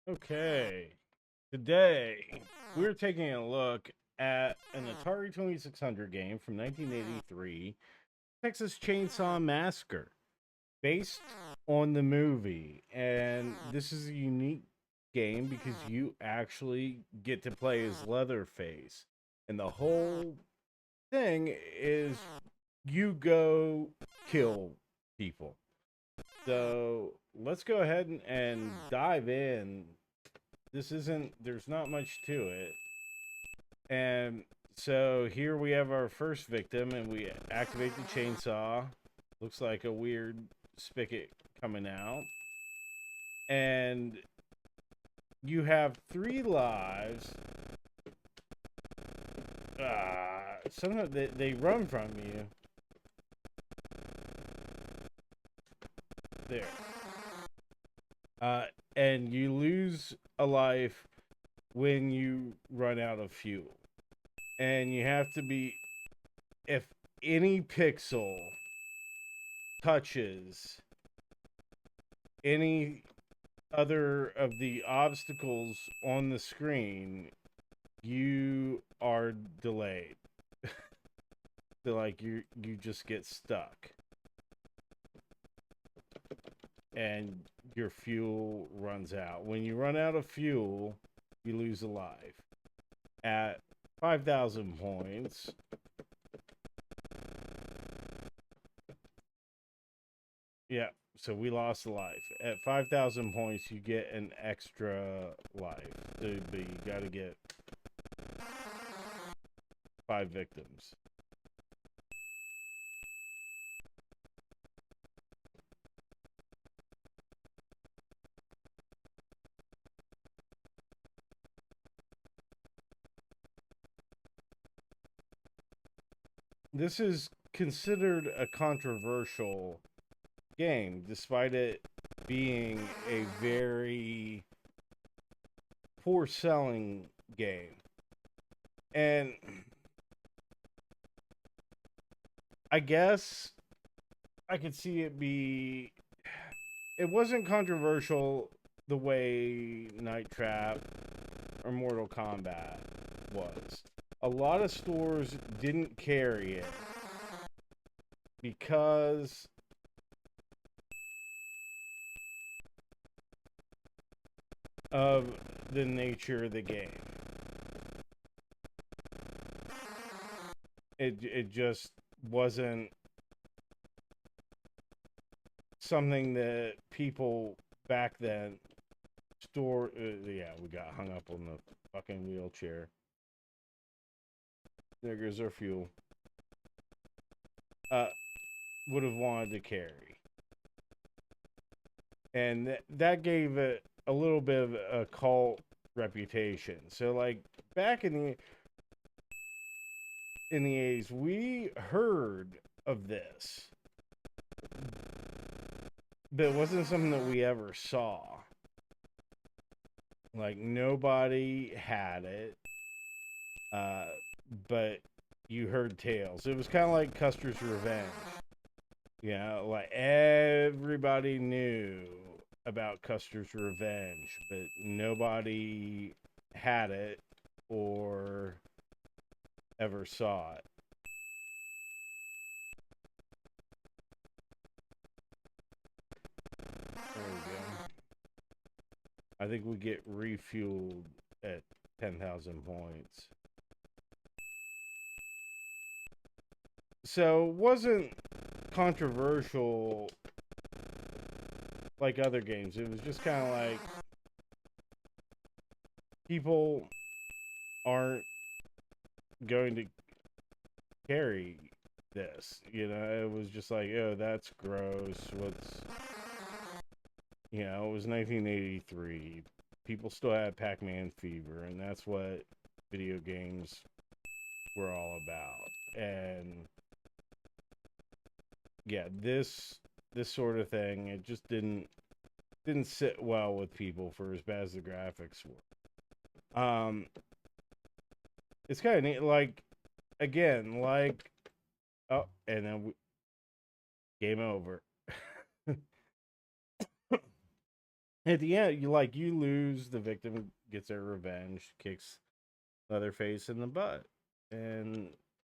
Okay, today we're taking a look at an Atari 2600 game from 1983, Texas Chainsaw Massacre, based on the movie. And this is a unique game because you actually get to play as Leatherface. And the whole thing is you go kill people. So let's go ahead and dive in. There's not much to it. And so here we have our first victim, and we activate the chainsaw. Looks like a weird spigot coming out. And you have 3 lives. Sometimes they run from you. There. Uh, and you lose a life when you run out of fuel. And you have to be, if any pixel touches any other of the obstacles on the screen, you are delayed. So like you just get stuck and your fuel runs out. When you run out of fuel, you lose a life. At 5,000 points, yeah, so we lost a life. At 5,000 points, you get an extra life. But you got to get 5 victims. This is considered a controversial game, despite it being a very poor selling game. And I guess I could see it be. It wasn't controversial the way Night Trap or Mortal Kombat was. A lot of stores didn't carry it because of the nature of the game. It just wasn't something that people back then store. Yeah, we got hung up on the fucking wheelchair. There goes our fuel. Uh, would have wanted to carry, and that gave it a little bit of a cult reputation. So like back in the 80s, we heard of this, but it wasn't something that we ever saw. Like nobody had it, uh, but you heard tales. It was kind of like Custer's Revenge. Yeah, like everybody knew about Custer's Revenge, but nobody had it or ever saw it. There we go. I think we get refueled at 10,000 points. So it wasn't controversial like other games. It was just kind of like people aren't going to carry this. It was just like, oh, that's gross. It was 1983. People still had Pac Man fever, and that's what video games were all about. And yeah, this sort of thing, it just didn't sit well with people for as bad as the graphics were. It's kind of neat. Like again, like oh, and then game over. At the end, you lose, the victim gets their revenge, kicks Leatherface in the butt, and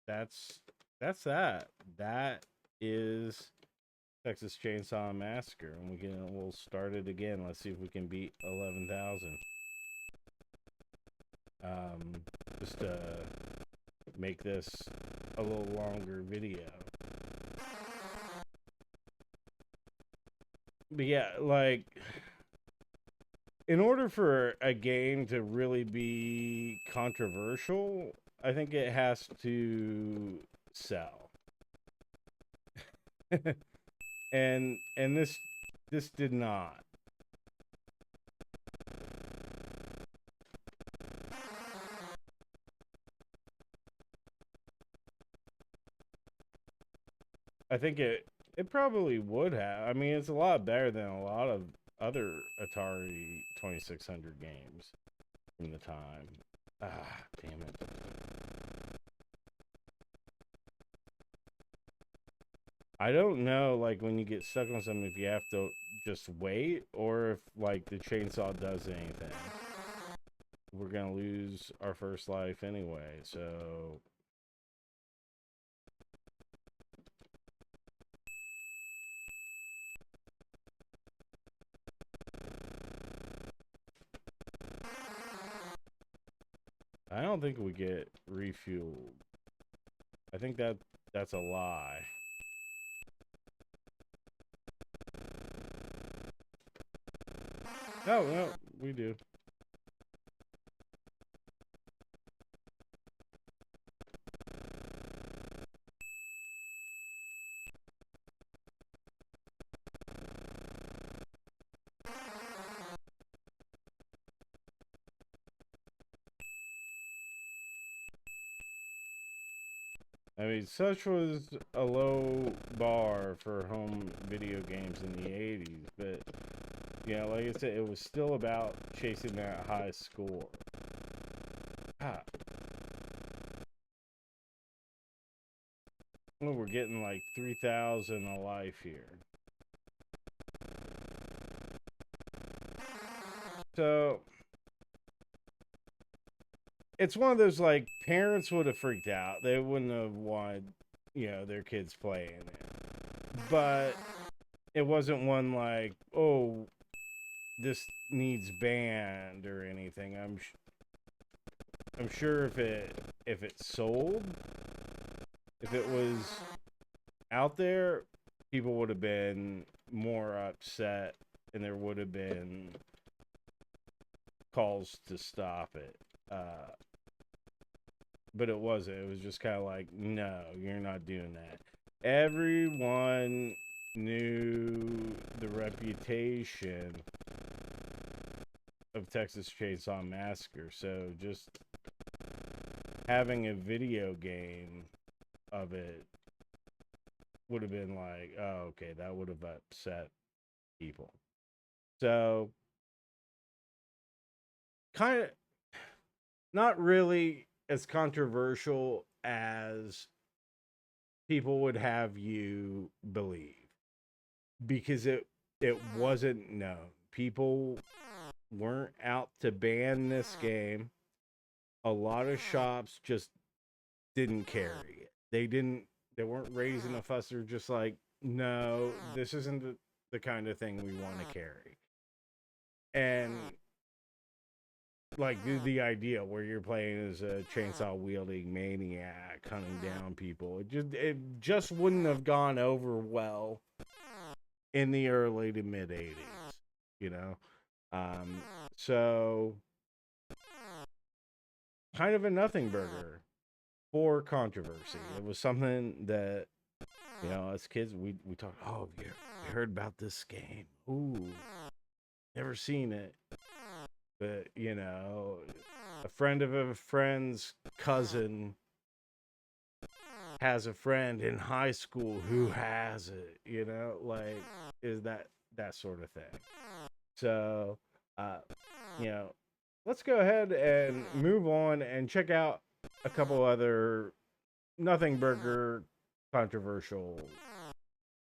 that's that. That is Texas Chainsaw Massacre, and we'll start it again. Let's see if we can beat 11,000. Um, just to make this a little longer video. But yeah, like, in order for a game to really be controversial, I think it has to sell. and this did not. I think it probably would have. I mean, it's a lot better than a lot of other Atari 2600 games from the time. Ah, damn it. I don't know, like, when you get stuck on something, if you have to just wait or if, like, the chainsaw does anything. We're gonna lose our first life anyway, so. I don't think we get refueled. I think that's a lie. No, we do. I mean, such was a low bar for home video games in the 80s, but, you know, like I said, it was still about chasing that high score. Ah. Well, we're getting like 3,000 a life here. So, it's one of those, like, parents would have freaked out. They wouldn't have wanted, you know, their kids playing it. But it wasn't one like, oh, this needs banned or anything. I'm sure if it sold, if it was out there, people would have been more upset, and there would have been calls to stop it. But it wasn't. It was just kind of like, no, you're not doing that. Everyone knew the reputation of Texas Chainsaw Massacre, so just having a video game of it would have been like, oh, okay, that would have upset people. So, kind of not really as controversial as people would have you believe, because it wasn't known. People weren't out to ban this game. A lot of shops just didn't carry it. They weren't raising a fuss. They're just like, no, this isn't the kind of thing we want to carry. And like the idea where you're playing as a chainsaw wielding maniac hunting down people, it just wouldn't have gone over well in the early to mid 80s, you know. So kind of a nothing burger for controversy. It was something that, you know, as kids we talked, oh, you heard about this game? Ooh, never seen it. But, you know, a friend of a friend's cousin has a friend in high school who has it, you know, like, is that sort of thing. So, you know, let's go ahead and move on and check out a couple other nothing burger controversial,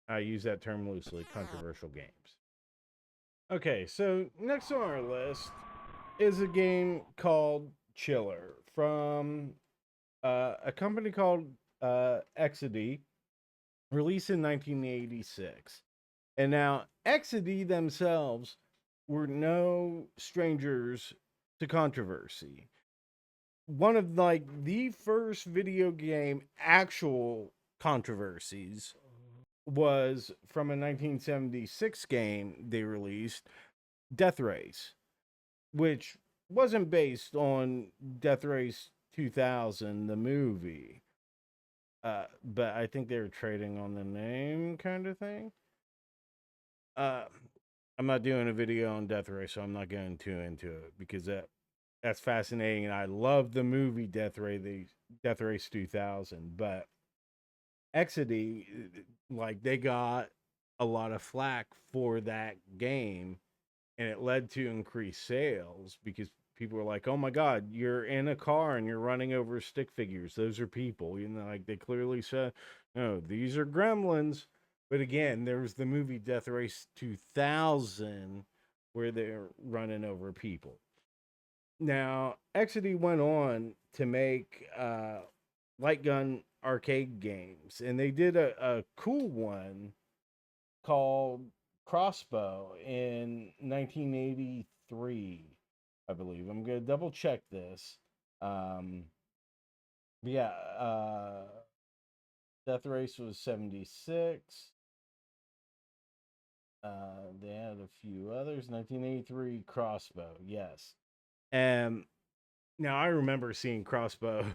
I use that term loosely, controversial games. Okay, so next on our list is a game called Chiller from a company called Exidy, released in 1986. And now, Exidy themselves were no strangers to controversy. One of like the first video game actual controversies was from a 1976 game they released, Death Race, which wasn't based on Death Race 2000, the movie. But I think they were trading on the name kind of thing. Uh, I'm not doing a video on Death Race, so I'm not getting too into it because that's fascinating, and I love the movie Death Race 2000. But Exidy, like they got a lot of flack for that game, and it led to increased sales because people were like, "Oh my God, you're in a car and you're running over stick figures. Those are people." You know, like they clearly said, "No, these are gremlins." But again, there was the movie Death Race 2000 where they're running over people. Now, Exidy went on to make light gun arcade games, and they did a cool one called Crossbow in 1983, I believe. I'm gonna double check this. Um, but yeah, Death Race was 76. They had a few others. 1983 Crossbow, yes. And now I remember seeing Crossbow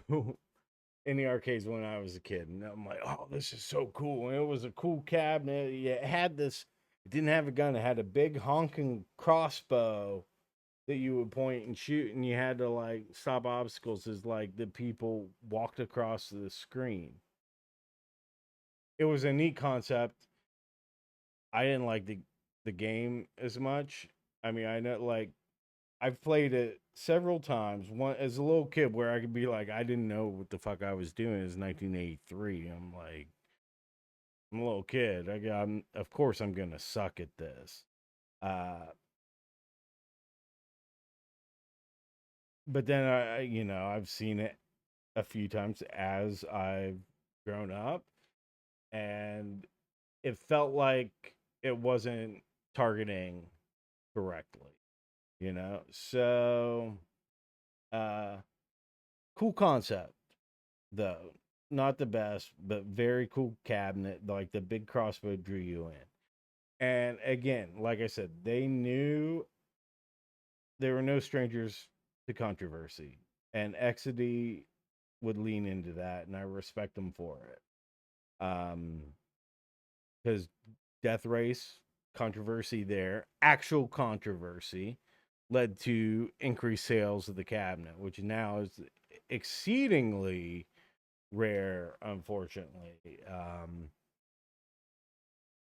in the arcades when I was a kid, and I'm like, oh, this is so cool. And it was a cool cabinet. It had this. It didn't have a gun. It had a big honking crossbow that you would point and shoot, and you had to like stop obstacles as like the people walked across the screen. It was a neat concept. I didn't like the game as much. I mean, I know like I've played it several times. One as a little kid, where I could be like, I didn't know what the fuck I was doing. It's 1983. I'm like, I'm a little kid. Of course, I'm gonna suck at this. Uh, but then I've seen it a few times as I've grown up, and it felt like it wasn't targeting correctly. So uh, cool concept though. Not the best, but very cool cabinet. Like the big crossbow drew you in. And again, like I said, they knew they were no strangers to controversy, and Exidy would lean into that, and I respect them for it. Because Death Race controversy there, actual controversy, led to increased sales of the cabinet, which now is exceedingly rare, unfortunately.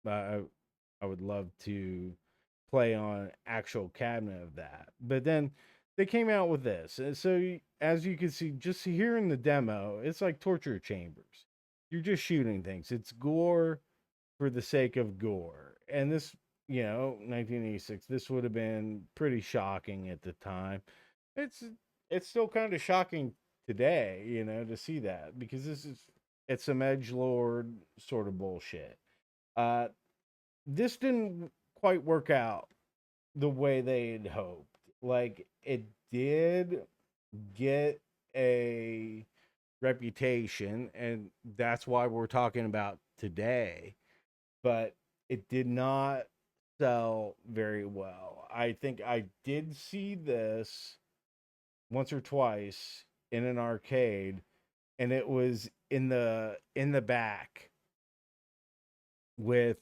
I, I would love to play on actual cabinet of that. But then they came out with this. And so as you can see, just here in the demo, it's like torture chambers. You're just shooting things. It's gore for the sake of gore. And this, 1986, this would have been pretty shocking at the time. It's it's still kind of shocking today, to see that because it's some edge lord sort of bullshit. Uh, this didn't quite work out the way they had hoped. Like it did get a reputation, and that's why we're talking about today, but it did not sell very well. I think I did see this once or twice in an arcade, and it was in the back with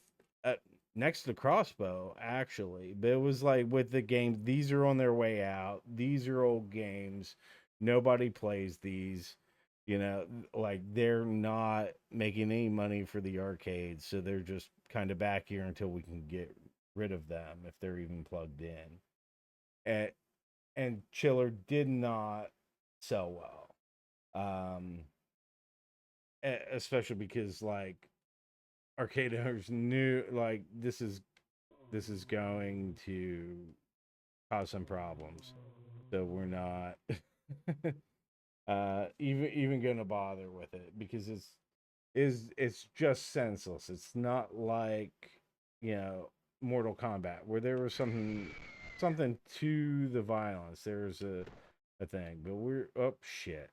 next to crossbow actually, but it was like with the games, these are on their way out, these are old games, nobody plays these, like they're not making any money for the arcades, so they're just kind of back here until we can get rid of them if they're even plugged in. And and Chiller did not sell well, um especially because like arcade owners knew like this is going to cause some problems. So we're not even gonna bother with it because it's just senseless. It's not like, you know, Mortal Kombat where there was something to the violence. There's a thing, but we're oh shit.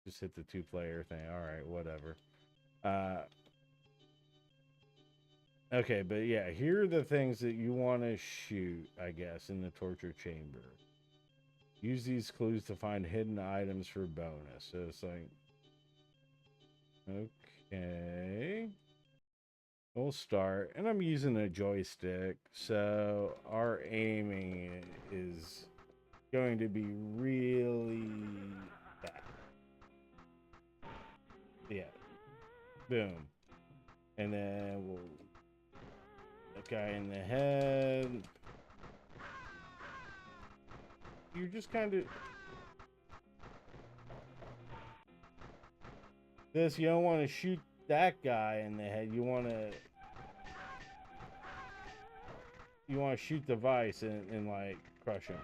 Just hit the 2-player thing. All right, whatever. Okay, but yeah, here are the things that you want to shoot, I guess, in the torture chamber. Use these clues to find hidden items for bonus. So it's like, okay. We'll start. And I'm using a joystick, so our aiming is going to be really bad. Yeah. Boom. And then we'll... that guy in the head. You're just kind of... this, you don't want to shoot that guy in the head. You want to shoot the vice and like crush him.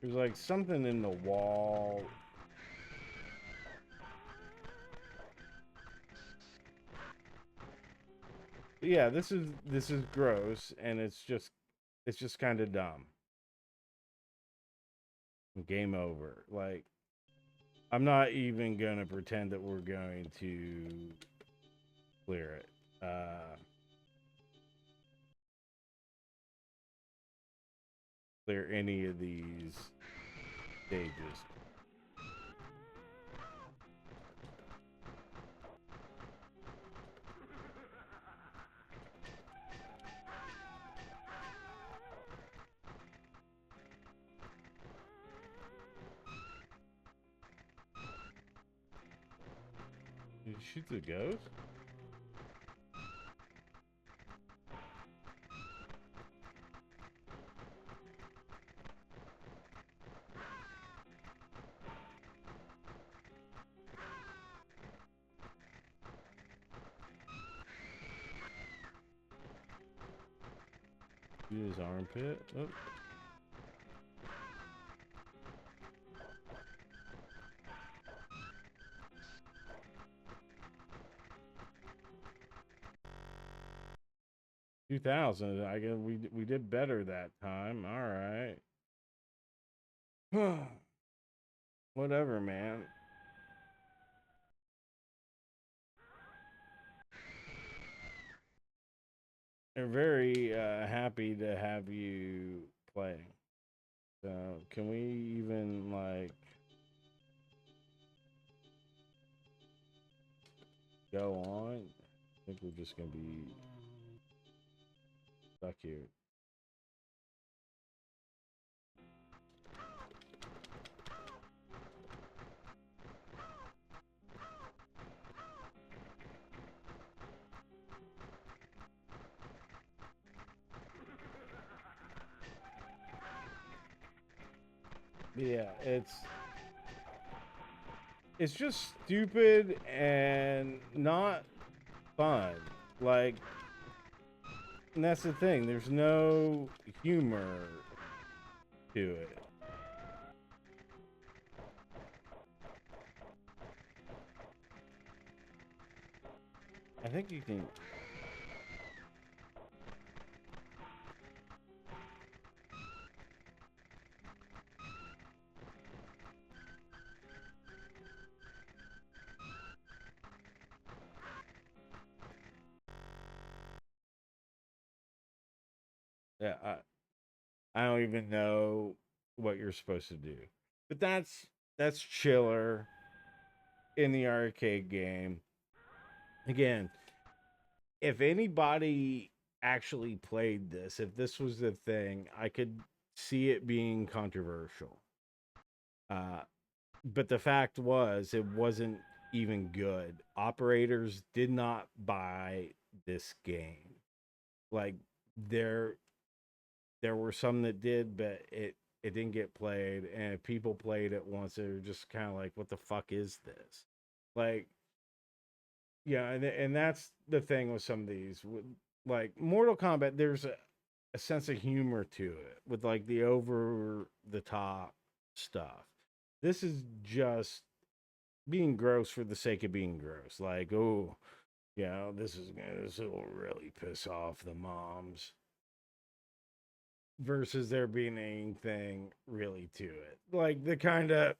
There's like something in the wall. Yeah, this is gross, and it's just kind of dumb. Game over. Like, I'm not even gonna pretend that we're going to clear it. Clear any of these stages. Did you shoot the ghost? Shoot his armpit. Oh. $2,000. I guess we did better that time. All right. Whatever, man. They're very happy to have you play. So can we even like go on? I think we're just gonna be stuck here. Yeah, it's just stupid and not fun. Like, and that's the thing. There's no humor to it. I think you can. Yeah, I don't even know what you're supposed to do. But that's chiller in the arcade game. Again, if anybody actually played this, if this was the thing, I could see it being controversial. Uh, but the fact was, it wasn't even good. Operators did not buy this game. Like there were some that did, but it didn't get played, and if people played it once, they were just kind of like, "What the fuck is this?" Like, yeah, and that's the thing with some of these, like Mortal Kombat. There's a sense of humor to it with like the over the top stuff. This is just being gross for the sake of being gross. Like, oh, this will really piss off the moms. Versus there being anything really to it. Like the kind of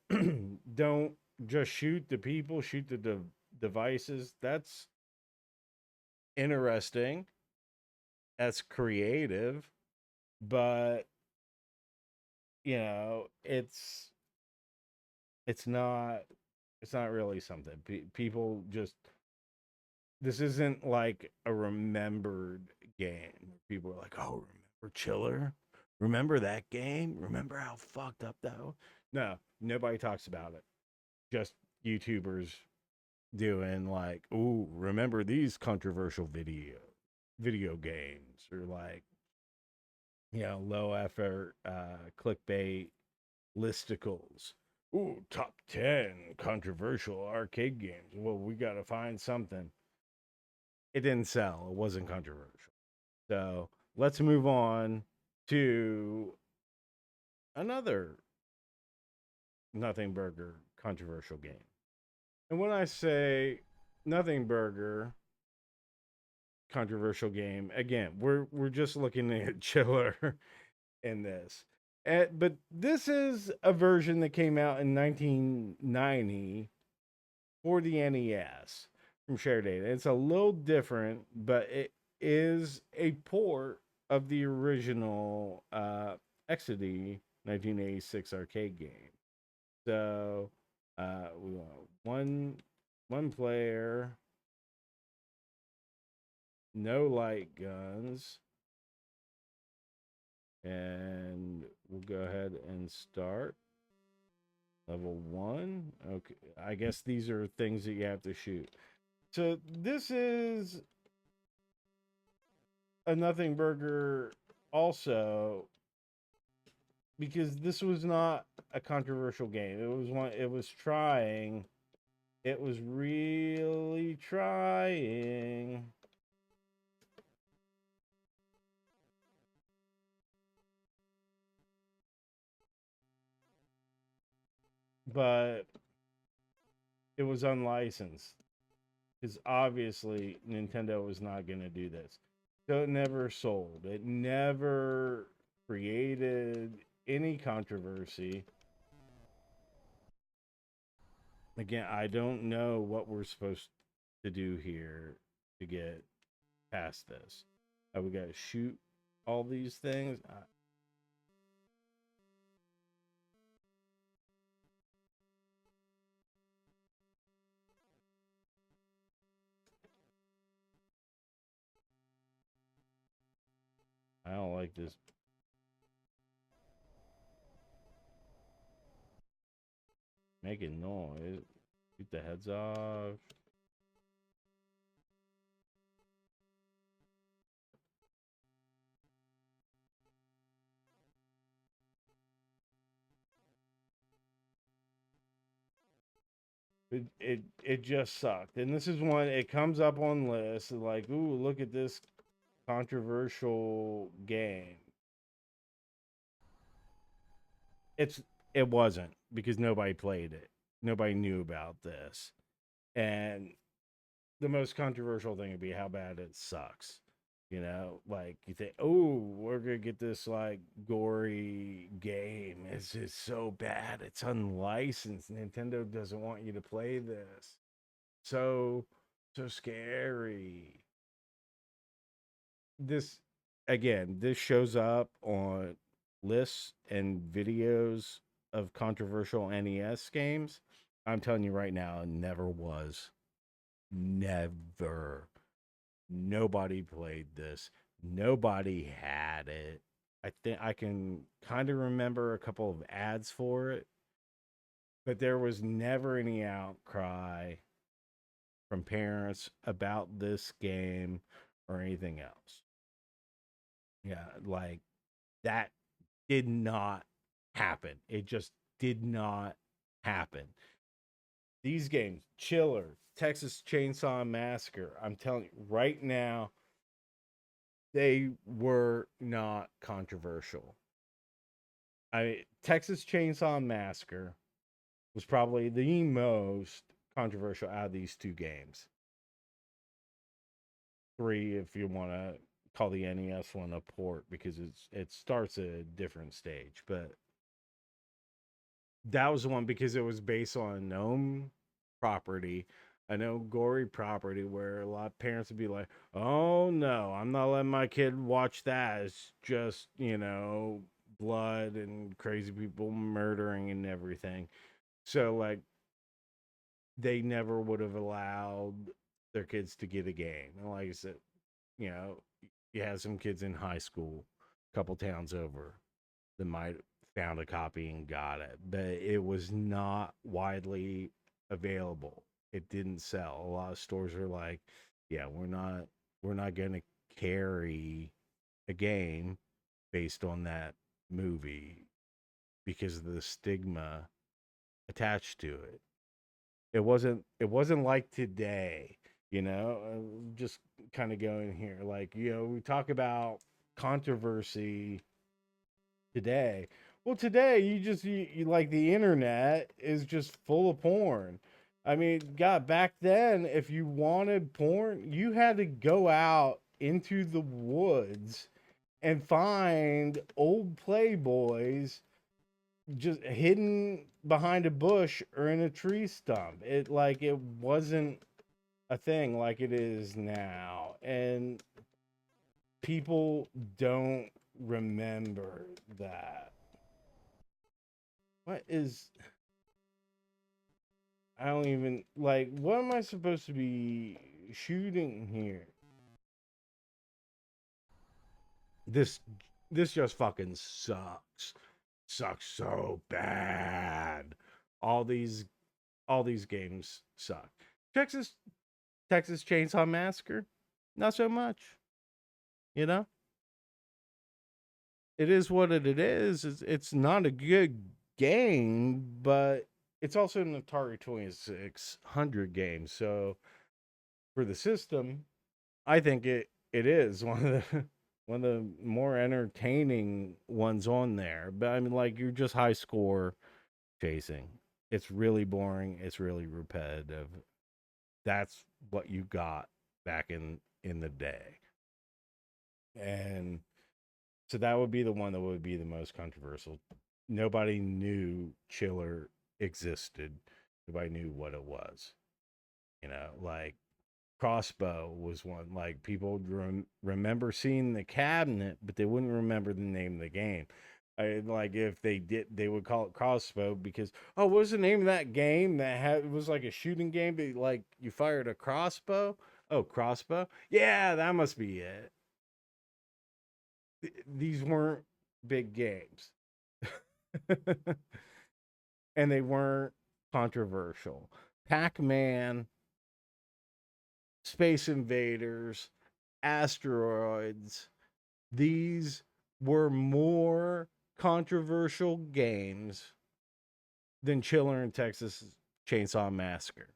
don't just shoot the people, shoot the devices. That's interesting. That's creative, but it's not it's not really something. People just this isn't like a remembered game. People are like, "Oh, remember Chiller? Remember that game? Remember how fucked up that was?" No, nobody talks about it. Just YouTubers doing like, "Ooh, remember these controversial video games?" Or like, low effort clickbait listicles. Ooh, top 10 controversial arcade games. Well, we got to find something. It didn't sell. It wasn't controversial. So let's move on to another Nothing Burger controversial game. And when I say Nothing Burger controversial game, again, we're just looking at Chiller in this. But this is a version that came out in 1990 for the NES from ShareData. It's a little different, but it is a port of the original Exidy 1986 arcade game. So we want one player, no light guns, and we'll go ahead and start. Level 1. Okay, I guess these are things that you have to shoot. So this is a Nothing Burger also, because this was not a controversial game. It was trying. It was really trying. But it was unlicensed. Because obviously Nintendo was not going to do this. So it never sold. It never created any controversy. Again, I don't know what we're supposed to do here to get past this. We got to shoot all these things. I don't like this. Making noise. Shoot the heads off. It just sucked. And this is one, it comes up on lists like, ooh, look at this controversial game. It wasn't, because nobody played it. Nobody knew about this. And the most controversial thing would be how bad it sucks. Like you think, oh, we're gonna get this like gory game. It's just so bad. It's unlicensed. Nintendo doesn't want you to play this. So scary. This again, this shows up on lists and videos of controversial NES games. I'm telling you right now, it never was. Never. Nobody played this. Nobody had it. I think I can kind of remember a couple of ads for it, but there was never any outcry from parents about this game or anything else. Yeah, like that did not happen. It just did not happen. These games, Chiller, Texas Chainsaw Massacre, I'm telling you right now, they were not controversial. Texas Chainsaw Massacre was probably the most controversial out of these two games. Three, if you want to call the NES one a port, because it starts at a different stage. But that was the one because it was based on a known property, a known gory property, where a lot of parents would be like, "Oh no, I'm not letting my kid watch that. It's just blood and crazy people murdering and everything." So like they never would have allowed their kids to get a game. And like I said, you know, you had some kids in high school, a couple towns over, that might found a copy and got it, but it was not widely available. It didn't sell. A lot of stores are like, yeah, we're not going to carry a game based on that movie because of the stigma attached to it. It wasn't like today, just kind of going here. Like, we talk about controversy today. Well, today you like the internet is just full of porn. I mean, God, back then, if you wanted porn, you had to go out into the woods and find old Playboys just hidden behind a bush or in a tree stump. It wasn't a thing like it is now. And people don't remember that. What is I don't even like what am I supposed to be shooting here? This this just fucking sucks. Sucks so bad. All these all these games suck. Texas Texas Chainsaw Massacre, not so much. You know, it is what it is. It's not a good game, but it's also an Atari 2600 game. So for the system, I think it is one of the one of the more entertaining ones on there. But I mean, like you're just high score chasing. It's really boring. It's really repetitive. That's what you got back in the day, and so that would be the one that would be the most controversial. Nobody knew Chiller existed. Nobody knew what it was. Like Crossbow was one. Like people would remember seeing the cabinet, but they wouldn't remember the name of the game. Like if they did, they would call it Crossbow because what was the name of that game that had it was like a shooting game, but like you fired a crossbow. Oh, Crossbow. Yeah, that must be it. These weren't big games, and they weren't controversial. Pac Man, Space Invaders, Asteroids, these were more controversial games than Chiller and Texas Chainsaw Massacre.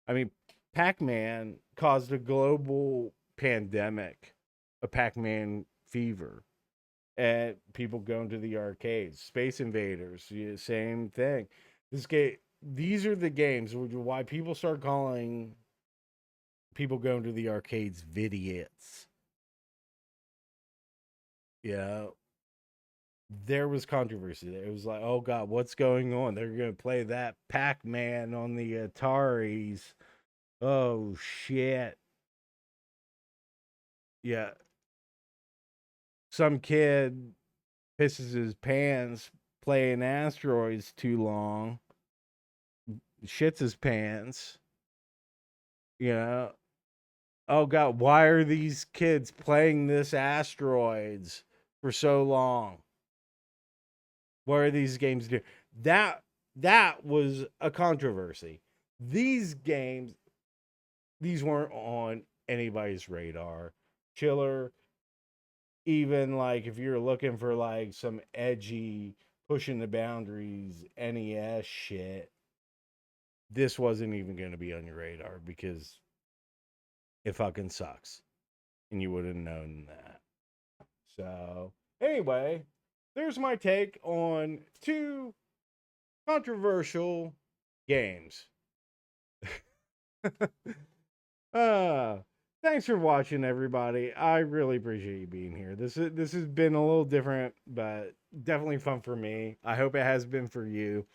I mean, Pac Man caused a global pandemic, a Pac Man fever, and people going to the arcades. Space Invaders, same thing. This game, these are the games why people start calling people going to the arcades vidiots. Yeah, there was controversy there. It was like, oh god, what's going on? They're gonna play that Pac-Man on the Ataris. Oh shit. Yeah. Some kid pisses his pants playing asteroids too long, shits his pants. You know, oh god, why are these kids playing this asteroids for so long? What are these games doing? That that was a controversy. These games, these weren't on anybody's radar. Chiller, even like if you're looking for like some edgy pushing the boundaries, NES shit, this wasn't even going to be on your radar because it fucking sucks. And you would have known that. So, anyway, there's my take on 2 controversial games. Thanks for watching, everybody. I really appreciate you being here. This has been a little different, but definitely fun for me. I hope it has been for you.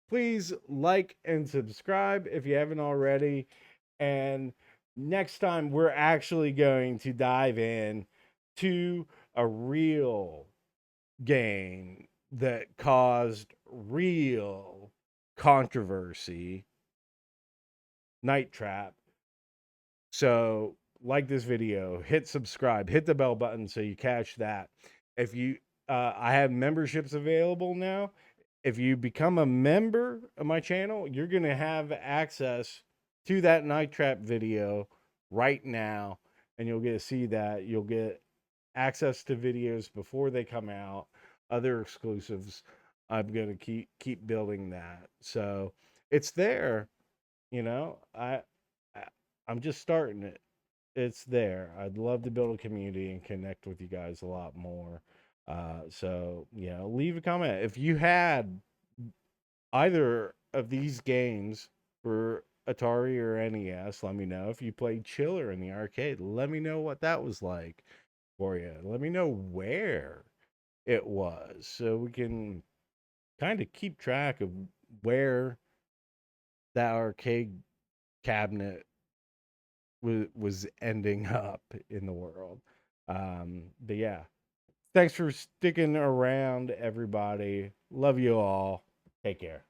Please like and subscribe if you haven't already. And next time we're actually going to dive in to a real game that caused real controversy, Night Trap. So, like this video, hit subscribe, hit the bell button so you catch that. If you, I have memberships available now. If you become a member of my channel, you're going to have access to that Night Trap video right now, and you'll get to see that. You'll get access to videos before they come out, other exclusives. I'm going to keep building that. So, it's there, you know. I'm just starting it. It's there. I'd love to build a community and connect with you guys a lot more. So, leave a comment. If you had either of these games for Atari or NES, let me know. If you played Chiller in the arcade, let me know what that was like for you. Let me know where it was so we can kind of keep track of where that arcade cabinet was ending up in the world. But yeah, thanks for sticking around, everybody. Love you all. Take care.